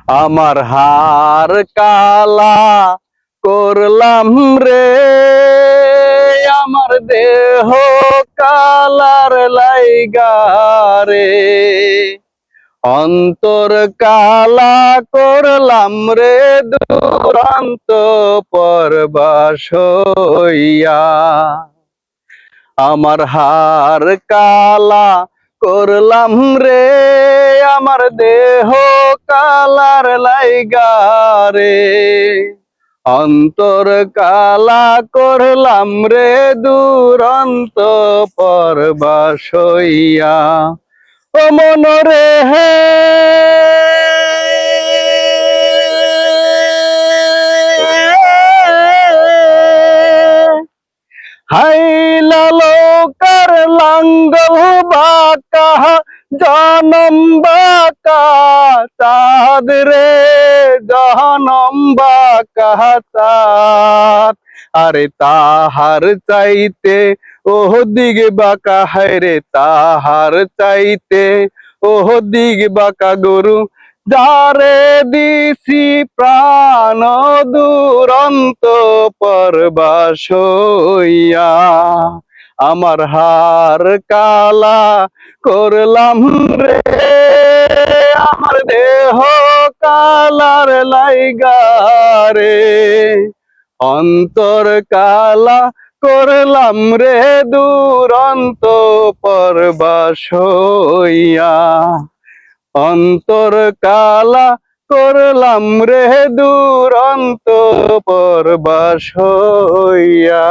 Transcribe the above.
আমার হার কালা করলাম রে, আমার দেহ কালার লাইগা রে। অন্তর কালা করলাম রে, দুরন্ত পরবাস হইয়া। আমার হার কালা করলাম রে, আমার দেহ কালার লাইগা রে। অন্তর কালা করলাম রে, দুরন্ত পরবাস হইয়া। ও মনরে হে হাই লালকার লাঙ্গল বাঁকা, জনম বাঁকা চাঁদ রে, জনম বাঁকা চাঁদ। আরে তাহার চাইতে ওহ দিকে বাঁকা, হায় রে তাহার চাইতে ওহ দিক বাঁকা গরু, যারে দিছি প্রাণ দুরন্ত পরবাস হইয়া। আমার হার কালা করলাম রে, আমার দেহ কালার লাইগা রে। অন্তর কালা করলাম রে, দুরন্ত পরবাস হইয়া। অন্তর কালা করলাম রে, দুরন্ত পরবাস হইয়া।